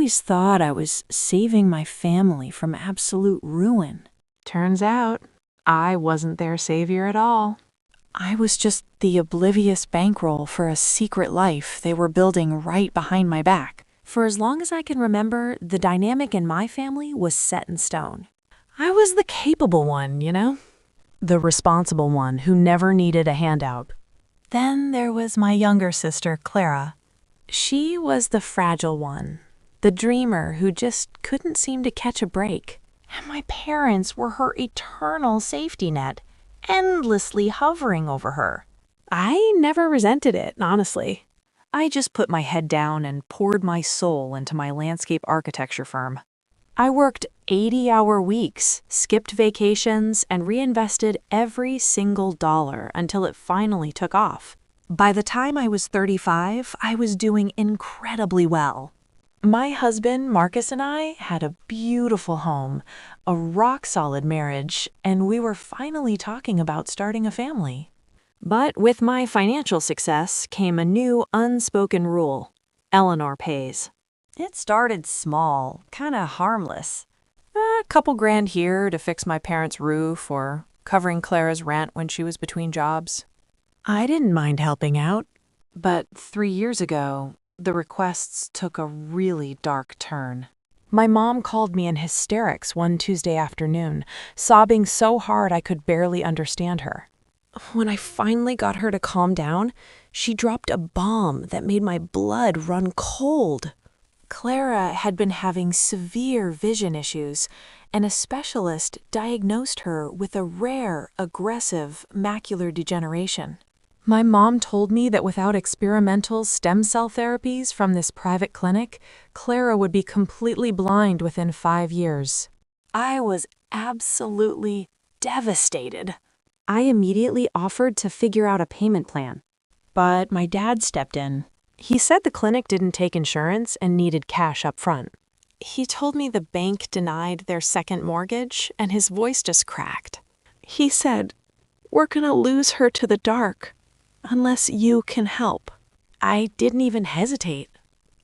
always thought I was saving my family from absolute ruin. Turns out, I wasn't their savior at all. I was just the oblivious bankroll for a secret life they were building right behind my back. For as long as I can remember, the dynamic in my family was set in stone. I was the capable one, you know? The responsible one who never needed a handout. Then there was my younger sister, Clara. She was the fragile one, the dreamer who just couldn't seem to catch a break. And my parents were her eternal safety net, endlessly hovering over her. I never resented it, honestly. I just put my head down and poured my soul into my landscape architecture firm. I worked 80-hour weeks, skipped vacations, and reinvested every single dollar until it finally took off. By the time I was 35, I was doing incredibly well. My husband, Marcus, and I had a beautiful home, a rock-solid marriage, and we were finally talking about starting a family. But with my financial success came a new unspoken rule. Eleanor pays. It started small, kinda harmless. A couple grand here to fix my parents' roof or covering Clara's rent when she was between jobs. I didn't mind helping out, but 3 years ago, the requests took a really dark turn. My mom called me in hysterics one Tuesday afternoon, sobbing so hard I could barely understand her. When I finally got her to calm down, she dropped a bomb that made my blood run cold. Clara had been having severe vision issues, and a specialist diagnosed her with a rare, aggressive macular degeneration. My mom told me that without experimental stem cell therapies from this private clinic, Clara would be completely blind within 5 years. I was absolutely devastated. I immediately offered to figure out a payment plan, but my dad stepped in. He said the clinic didn't take insurance and needed cash up front. He told me the bank denied their second mortgage, and his voice just cracked. He said, "We're gonna lose her to the dark, unless you can help." I didn't even hesitate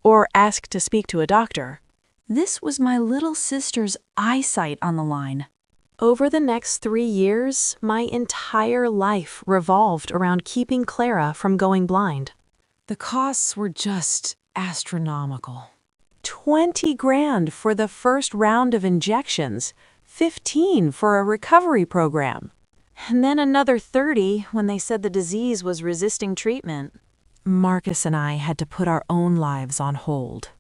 or ask to speak to a doctor. This was my little sister's eyesight on the line. Over the next 3 years, my entire life revolved around keeping Clara from going blind. The costs were just astronomical. 20 grand for the first round of injections, 15 for a recovery program, and then another 30 when they said the disease was resisting treatment. Marcus and I had to put our own lives on hold.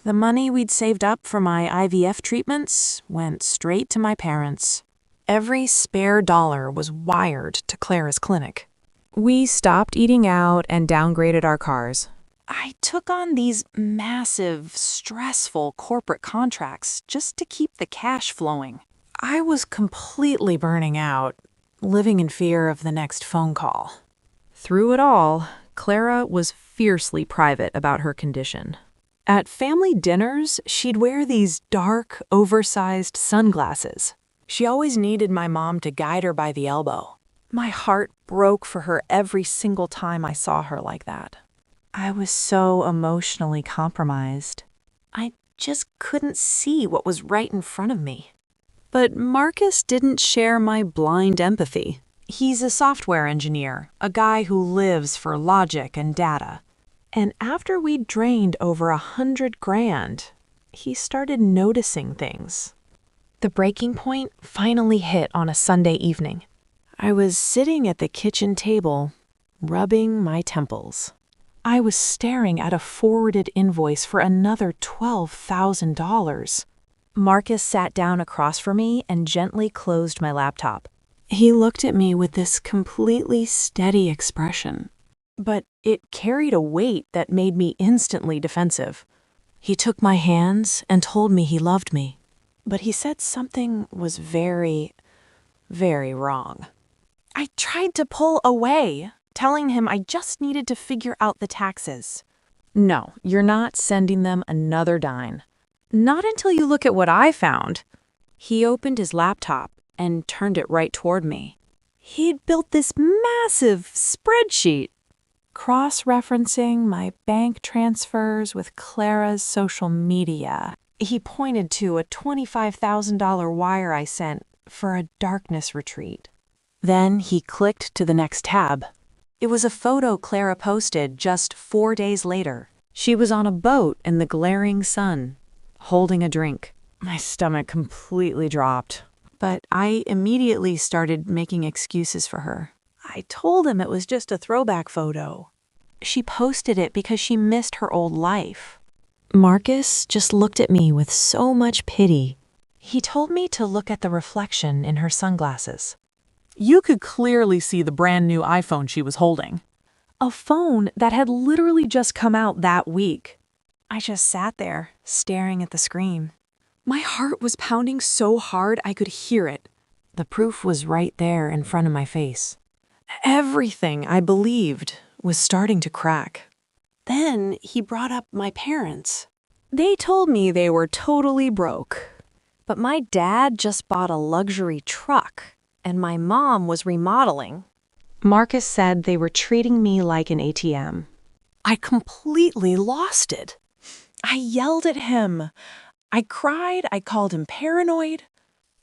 The money we'd saved up for my IVF treatments went straight to my parents. Every spare dollar was wired to Clara's clinic. We stopped eating out and downgraded our cars. I took on these massive, stressful corporate contracts just to keep the cash flowing. I was completely burning out, living in fear of the next phone call. Through it all, Clara was fiercely private about her condition. At family dinners, she'd wear these dark, oversized sunglasses. She always needed my mom to guide her by the elbow. My heart broke for her every single time I saw her like that. I was so emotionally compromised. I just couldn't see what was right in front of me. But Marcus didn't share my blind empathy. He's a software engineer, a guy who lives for logic and data. And after we'd drained over 100 grand, he started noticing things. The breaking point finally hit on a Sunday evening. I was sitting at the kitchen table, rubbing my temples. I was staring at a forwarded invoice for another $12,000. Marcus sat down across from me and gently closed my laptop. He looked at me with this completely steady expression, but it carried a weight that made me instantly defensive. He took my hands and told me he loved me, but he said something was very, very wrong. I tried to pull away, telling him I just needed to figure out the taxes. "No, you're not sending them another dime. Not until you look at what I found." He opened his laptop and turned it right toward me. He'd built this massive spreadsheet. cross-referencing my bank transfers with Clara's social media. He pointed to a $25,000 wire I sent for a darkness retreat. Then he clicked to the next tab. It was a photo Clara posted just 4 days later. She was on a boat in the glaring sun, holding a drink. My stomach completely dropped, but I immediately started making excuses for her. I told him it was just a throwback photo. She posted it because she missed her old life. Marcus just looked at me with so much pity. He told me to look at the reflection in her sunglasses. You could clearly see the brand new iPhone she was holding. A phone that had literally just come out that week. I just sat there, staring at the screen. My heart was pounding so hard I could hear it. The proof was right there in front of my face. Everything I believed was starting to crack. Then he brought up my parents. They told me they were totally broke. But my dad just bought a luxury truck, and my mom was remodeling. Marcus said they were treating me like an ATM. I completely lost it. I yelled at him. I cried. I called him paranoid.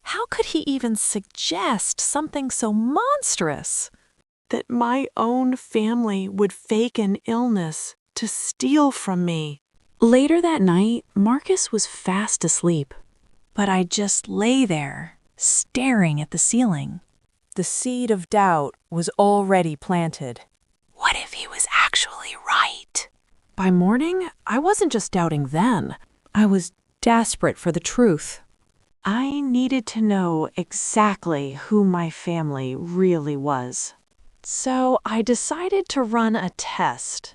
How could he even suggest something so monstrous? That my own family would fake an illness to steal from me. Later that night, Marcus was fast asleep, but I just lay there, staring at the ceiling. The seed of doubt was already planted. What if he was actually right? By morning, I wasn't just doubting then. I was desperate for the truth. I needed to know exactly who my family really was. So I decided to run a test.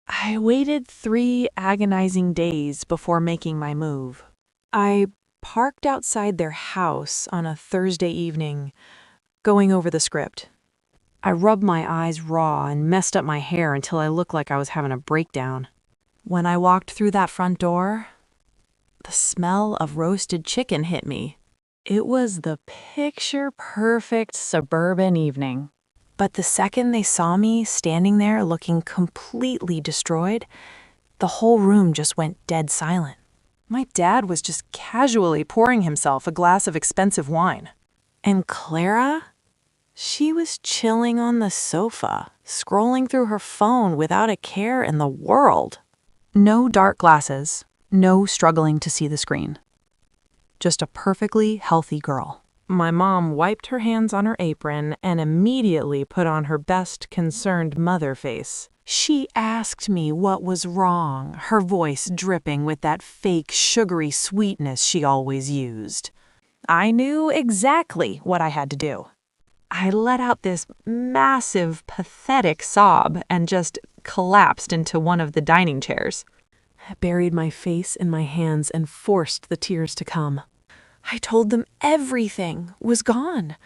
I waited 3 agonizing days before making my move. I parked outside their house on a Thursday evening, going over the script. I rubbed my eyes raw and messed up my hair until I looked like I was having a breakdown. When I walked through that front door, the smell of roasted chicken hit me. It was the picture-perfect suburban evening. But the second they saw me standing there looking completely destroyed, the whole room just went dead silent. My dad was just casually pouring himself a glass of expensive wine. And Clara? She was chilling on the sofa, scrolling through her phone without a care in the world. No dark glasses, no struggling to see the screen. Just a perfectly healthy girl. My mom wiped her hands on her apron and immediately put on her best concerned mother face. She asked me what was wrong, her voice dripping with that fake sugary sweetness she always used. I knew exactly what I had to do. I let out this massive, pathetic sob and just collapsed into one of the dining chairs. I buried my face in my hands and forced the tears to come. I told them everything was gone,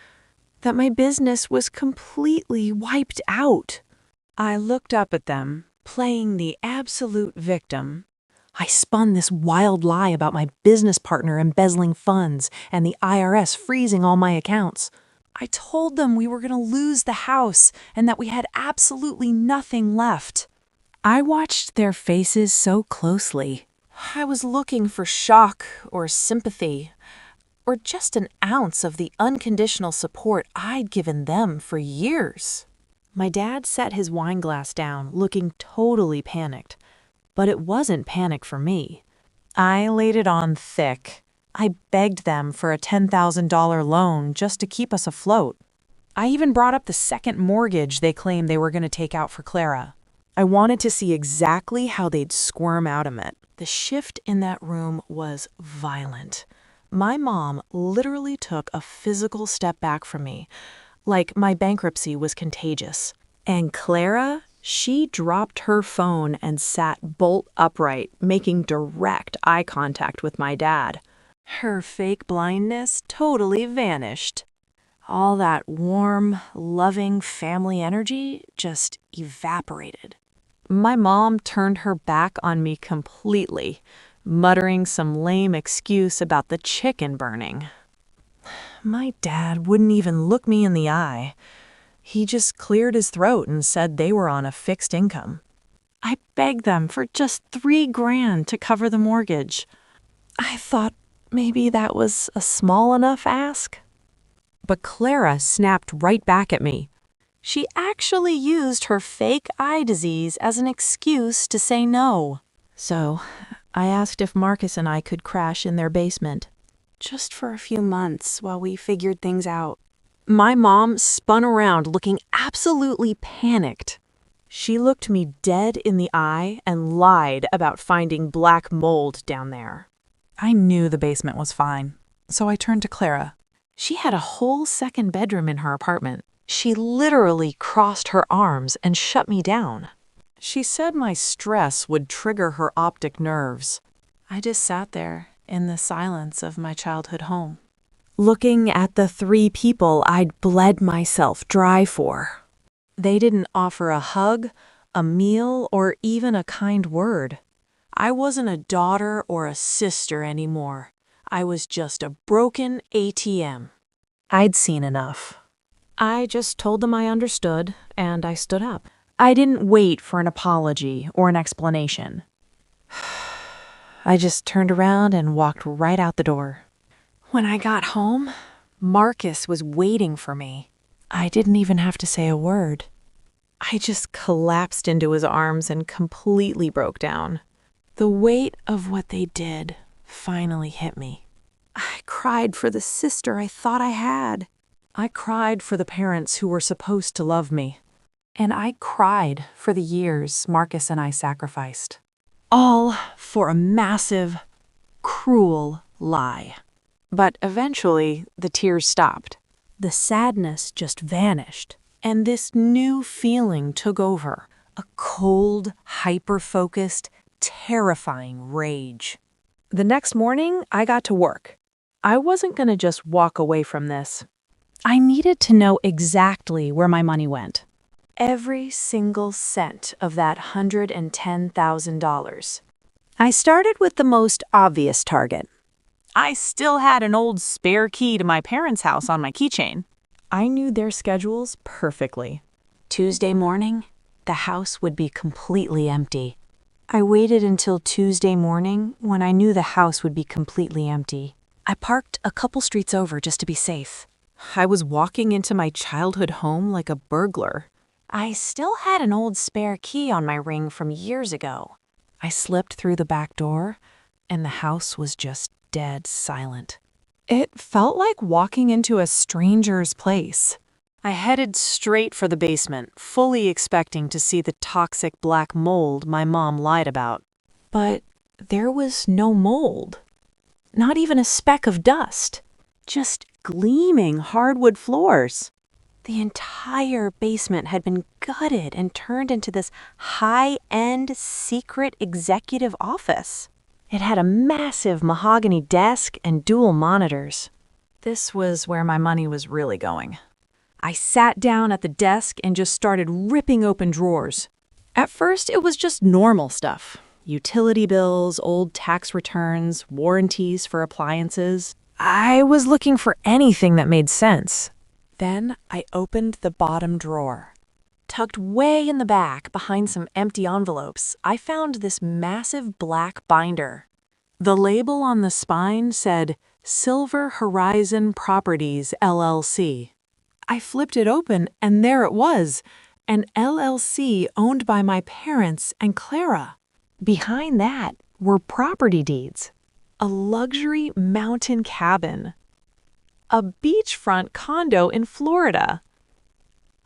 that my business was completely wiped out. I looked up at them, playing the absolute victim. I spun this wild lie about my business partner embezzling funds and the IRS freezing all my accounts. I told them we were going to lose the house and that we had absolutely nothing left. I watched their faces so closely. I was looking for shock or sympathy, or just an ounce of the unconditional support I'd given them for years. My dad set his wine glass down, looking totally panicked. But it wasn't panic for me. I laid it on thick. I begged them for a $10,000 loan just to keep us afloat. I even brought up the second mortgage they claimed they were going to take out for Clara. I wanted to see exactly how they'd squirm out of it. The shift in that room was violent. My mom literally took a physical step back from me, like my bankruptcy was contagious. And Clara, she dropped her phone and sat bolt upright, making direct eye contact with my dad. Her fake blindness totally vanished. All that warm, loving family energy just evaporated. My mom turned her back on me completely, muttering some lame excuse about the chicken burning. My dad wouldn't even look me in the eye. He just cleared his throat and said they were on a fixed income. I begged them for just $3,000 to cover the mortgage. I thought maybe that was a small enough ask. But Clara snapped right back at me. She actually used her fake eye disease as an excuse to say no. So I asked if Marcus and I could crash in their basement. Just for a few months while we figured things out. My mom spun around looking absolutely panicked. She looked me dead in the eye and lied about finding black mold down there. I knew the basement was fine, so I turned to Clara. She had a whole second bedroom in her apartment. She literally crossed her arms and shut me down. She said my stress would trigger her optic nerves. I just sat there in the silence of my childhood home, looking at the 3 people I'd bled myself dry for. They didn't offer a hug, a meal, or even a kind word. I wasn't a daughter or a sister anymore. I was just a broken ATM. I'd seen enough. I just told them I understood, and I stood up. I didn't wait for an apology or an explanation. I just turned around and walked right out the door. When I got home, Marcus was waiting for me. I didn't even have to say a word. I just collapsed into his arms and completely broke down. The weight of what they did finally hit me. I cried for the sister I thought I had. I cried for the parents who were supposed to love me. And I cried for the years Marcus and I sacrificed. All for a massive, cruel lie. But eventually, the tears stopped. The sadness just vanished, and this new feeling took over. A cold, hyper-focused, terrifying rage. The next morning, I got to work. I wasn't going to just walk away from this. I needed to know exactly where my money went. Every single cent of that $110,000. I started with the most obvious target. I still had an old spare key to my parents' house on my keychain. I knew their schedules perfectly. Tuesday morning, the house would be completely empty. I waited until Tuesday morning when I knew the house would be completely empty. I parked a couple streets over just to be safe. I was walking into my childhood home like a burglar. I still had an old spare key on my ring from years ago. I slipped through the back door, and the house was just dead silent. It felt like walking into a stranger's place. I headed straight for the basement, fully expecting to see the toxic black mold my mom lied about. But there was no mold. Not even a speck of dust. Just gleaming hardwood floors. The entire basement had been gutted and turned into this high-end secret executive office. It had a massive mahogany desk and dual monitors. This was where my money was really going. I sat down at the desk and just started ripping open drawers. At first, it was just normal stuff. Utility bills, old tax returns, warranties for appliances. I was looking for anything that made sense. Then I opened the bottom drawer. Tucked way in the back behind some empty envelopes, I found this massive black binder. The label on the spine said, Silver Horizon Properties LLC. I flipped it open, and there it was, an LLC owned by my parents and Clara. Behind that were property deeds, a luxury mountain cabin, a beachfront condo in Florida,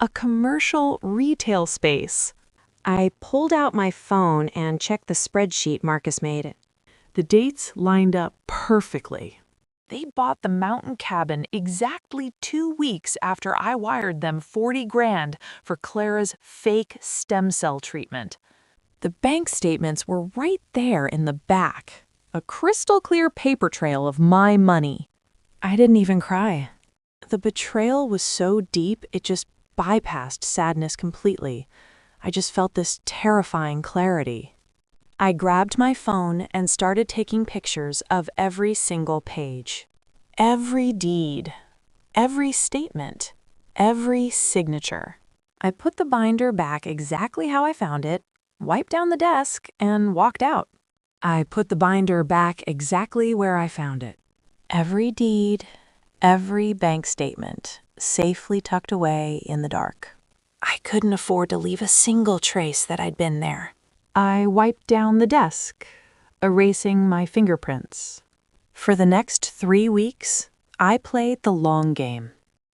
a commercial retail space. I pulled out my phone and checked the spreadsheet Marcus made. The dates lined up perfectly. They bought the mountain cabin exactly 2 weeks after I wired them $40,000 for Clara's fake stem cell treatment. The bank statements were right there in the back, a crystal clear paper trail of my money. I didn't even cry. The betrayal was so deep it just bypassed sadness completely. I just felt this terrifying clarity. I grabbed my phone and started taking pictures of every single page. Every deed. Every statement. every signature. I put the binder back exactly how I found it, wiped down the desk, and walked out. I put the binder back exactly where I found it. Every deed, every bank statement, safely tucked away in the dark. I couldn't afford to leave a single trace that I'd been there. I wiped down the desk, erasing my fingerprints. For the next 3 weeks, I played the long game.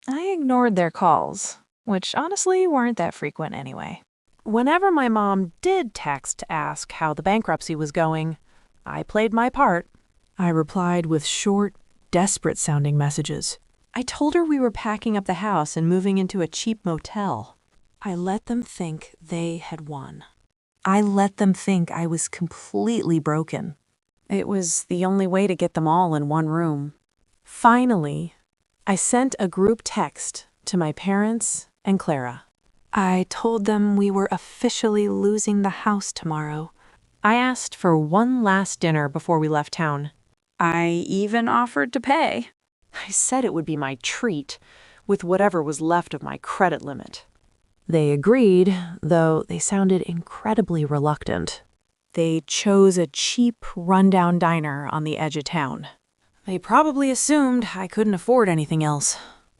I ignored their calls, which honestly weren't that frequent anyway. Whenever my mom did text to ask how the bankruptcy was going, I played my part. I replied with short, desperate-sounding messages. I told her we were packing up the house and moving into a cheap motel. I let them think they had won. I let them think I was completely broken. It was the only way to get them all in one room. Finally, I sent a group text to my parents and Clara. I told them we were officially losing the house tomorrow. I asked for one last dinner before we left town. I even offered to pay. I said it would be my treat, with whatever was left of my credit limit. They agreed, though they sounded incredibly reluctant. They chose a cheap, rundown diner on the edge of town. They probably assumed I couldn't afford anything else.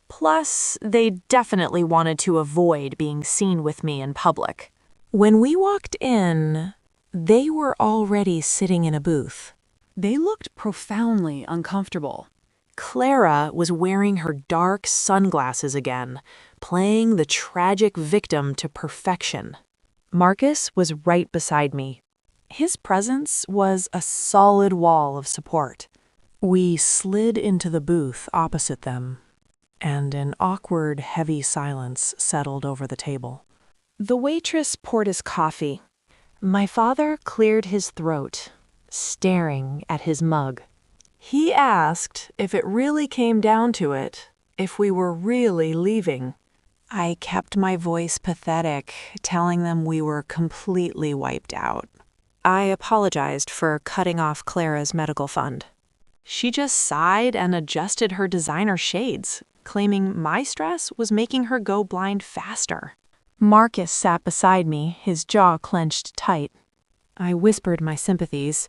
Plus, they definitely wanted to avoid being seen with me in public. When we walked in, they were already sitting in a booth. They looked profoundly uncomfortable. Clara was wearing her dark sunglasses again, playing the tragic victim to perfection. Marcus was right beside me. His presence was a solid wall of support. We slid into the booth opposite them, and an awkward, heavy silence settled over the table. The waitress poured his coffee. My father cleared his throat, staring at his mug. He asked if it really came down to it, if we were really leaving. I kept my voice pathetic, telling them we were completely wiped out. I apologized for cutting off Clara's medical fund. She just sighed and adjusted her designer shades, claiming my stress was making her go blind faster. Marcus sat beside me, his jaw clenched tight. I whispered my sympathies,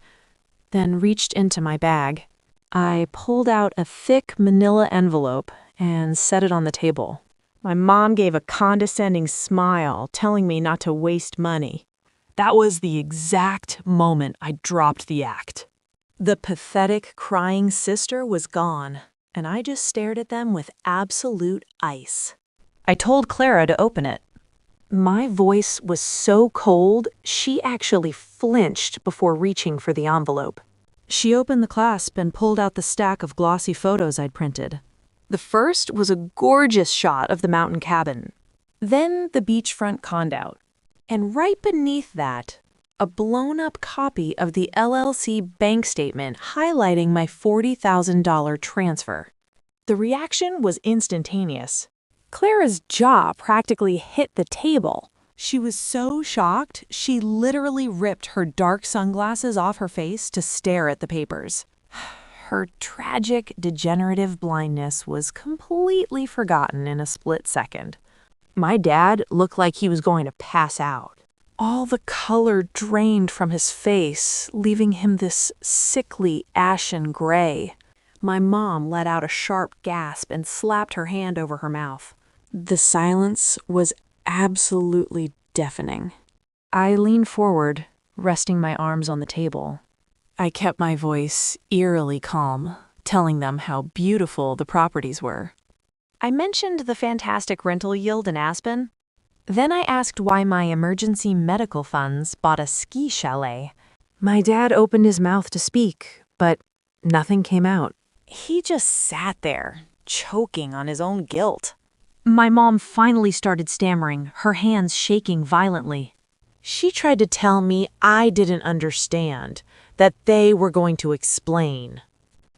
then reached into my bag. I pulled out a thick manila envelope and set it on the table. My mom gave a condescending smile, telling me not to waste money. That was the exact moment I dropped the act. The pathetic, crying sister was gone, and I just stared at them with absolute ice. I told Clara to open it. My voice was so cold, she actually flinched before reaching for the envelope. She opened the clasp and pulled out the stack of glossy photos I'd printed. The first was a gorgeous shot of the mountain cabin, then the beachfront condo, and right beneath that, a blown-up copy of the LLC bank statement highlighting my $40,000 transfer. The reaction was instantaneous. Clara's jaw practically hit the table. She was so shocked, she literally ripped her dark sunglasses off her face to stare at the papers. Her tragic, degenerative blindness was completely forgotten in a split second. My dad looked like he was going to pass out. All the color drained from his face, leaving him this sickly, ashen gray. My mom let out a sharp gasp and slapped her hand over her mouth. The silence was absolutely deafening. I leaned forward, resting my arms on the table. I kept my voice eerily calm, telling them how beautiful the properties were. I mentioned the fantastic rental yield in Aspen. Then I asked why my emergency medical funds bought a ski chalet. My dad opened his mouth to speak, but nothing came out. He just sat there, choking on his own guilt. My mom finally started stammering, her hands shaking violently. She tried to tell me I didn't understand, that they were going to explain.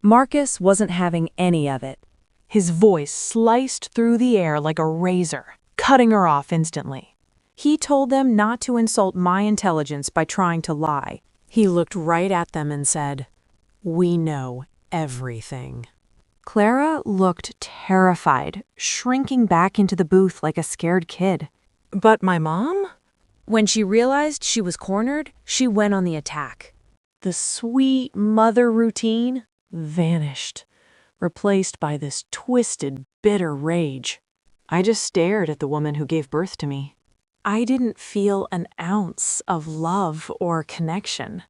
Marcus wasn't having any of it. His voice sliced through the air like a razor, cutting her off instantly. He told them not to insult my intelligence by trying to lie. He looked right at them and said, "We know everything." Clara looked terrified, shrinking back into the booth like a scared kid. But my mom? When she realized she was cornered, she went on the attack. The sweet mother routine vanished, replaced by this twisted, bitter rage. I just stared at the woman who gave birth to me. I didn't feel an ounce of love or connection.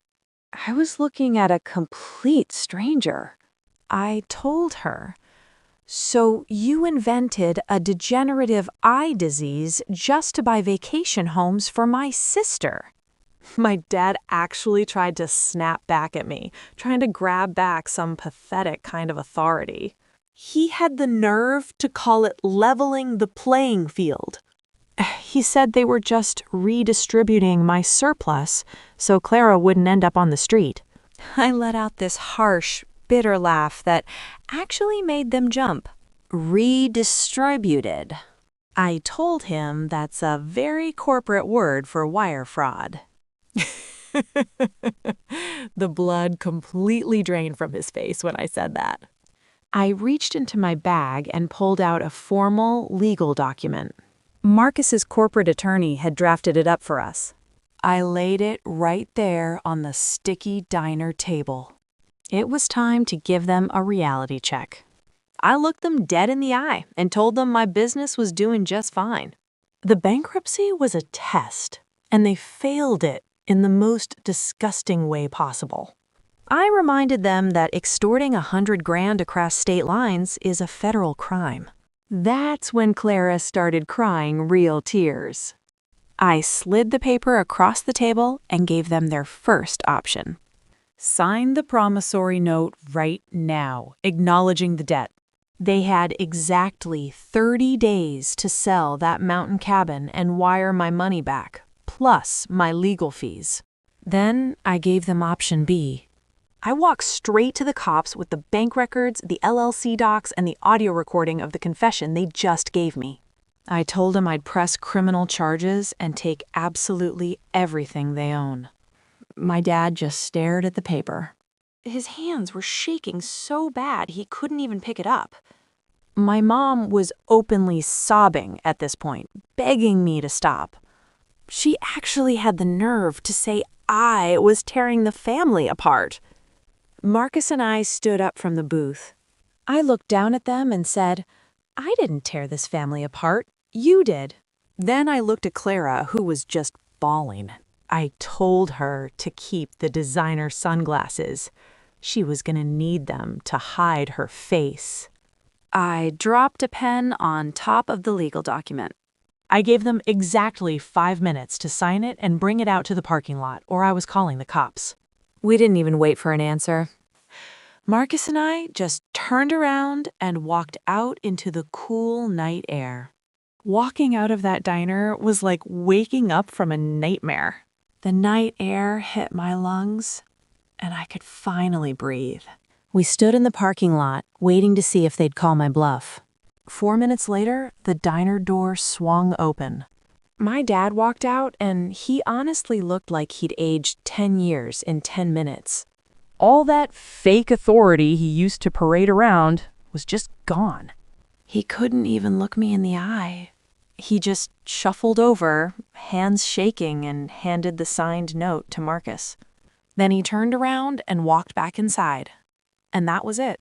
I was looking at a complete stranger. I told her, "So you invented a degenerative eye disease just to buy vacation homes for my sister." My dad actually tried to snap back at me, trying to grab back some pathetic kind of authority. He had the nerve to call it leveling the playing field. He said they were just redistributing my surplus so Clara wouldn't end up on the street. I let out this harsh, bitter laugh that actually made them jump. Redistributed. I told him that's a very corporate word for wire fraud. The blood completely drained from his face when I said that. I reached into my bag and pulled out a formal legal document. Marcus's corporate attorney had drafted it up for us. I laid it right there on the sticky diner table. It was time to give them a reality check. I looked them dead in the eye and told them my business was doing just fine. The bankruptcy was a test, and they failed it in the most disgusting way possible. I reminded them that extorting $100,000 across state lines is a federal crime. That's when Clara started crying real tears. I slid the paper across the table and gave them their first option. Sign the promissory note right now, acknowledging the debt. They had exactly 30 days to sell that mountain cabin and wire my money back, plus my legal fees. Then I gave them option B. I walked straight to the cops with the bank records, the LLC docs, and the audio recording of the confession they just gave me. I told them I'd press criminal charges and take absolutely everything they own. My dad just stared at the paper. His hands were shaking so bad he couldn't even pick it up. My mom was openly sobbing at this point, begging me to stop. She actually had the nerve to say I was tearing the family apart. Marcus and I stood up from the booth. I looked down at them and said, "I didn't tear this family apart. You did." Then I looked at Clara, who was just bawling. I told her to keep the designer sunglasses. She was going to need them to hide her face. I dropped a pen on top of the legal document. I gave them exactly 5 minutes to sign it and bring it out to the parking lot, or I was calling the cops. We didn't even wait for an answer. Marcus and I just turned around and walked out into the cool night air. Walking out of that diner was like waking up from a nightmare. The night air hit my lungs, and I could finally breathe. We stood in the parking lot, waiting to see if they'd call my bluff. 4 minutes later, the diner door swung open. My dad walked out, and he honestly looked like he'd aged 10 years in 10 minutes. All that fake authority he used to parade around was just gone. He couldn't even look me in the eye. He just shuffled over, hands shaking, and handed the signed note to Marcus. Then he turned around and walked back inside. And that was it.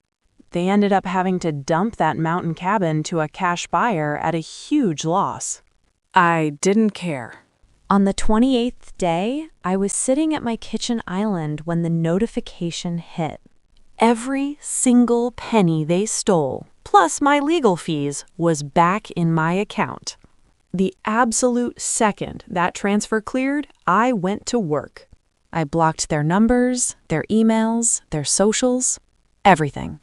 They ended up having to dump that mountain cabin to a cash buyer at a huge loss. I didn't care. On the 28th day, I was sitting at my kitchen island when the notification hit. Every single penny they stole, plus my legal fees, was back in my account. The absolute second that transfer cleared, I went to work. I blocked their numbers, their emails, their socials, everything.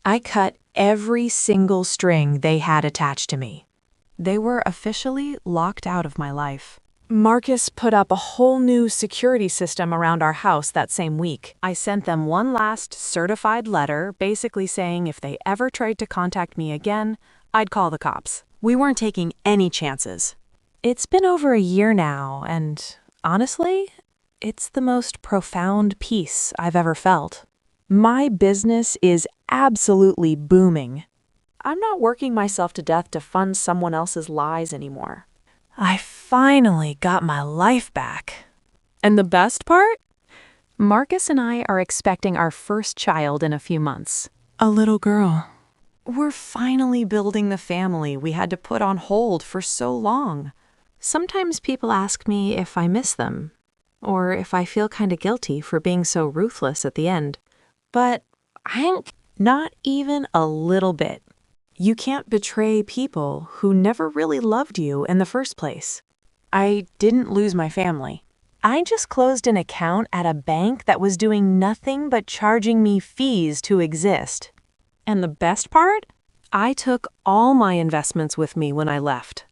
I cut every single string they had attached to me. They were officially locked out of my life. Marcus put up a whole new security system around our house that same week. I sent them one last certified letter basically saying if they ever tried to contact me again, I'd call the cops. We weren't taking any chances. It's been over a year now, and honestly, it's the most profound peace I've ever felt. My business is absolutely booming. I'm not working myself to death to fund someone else's lies anymore. I finally got my life back. And the best part? Marcus and I are expecting our first child in a few months. A little girl. We're finally building the family we had to put on hold for so long. Sometimes people ask me if I miss them, or if I feel kind of guilty for being so ruthless at the end. But not even a little bit. You can't betray people who never really loved you in the first place. I didn't lose my family. I just closed an account at a bank that was doing nothing but charging me fees to exist. And the best part? I took all my investments with me when I left.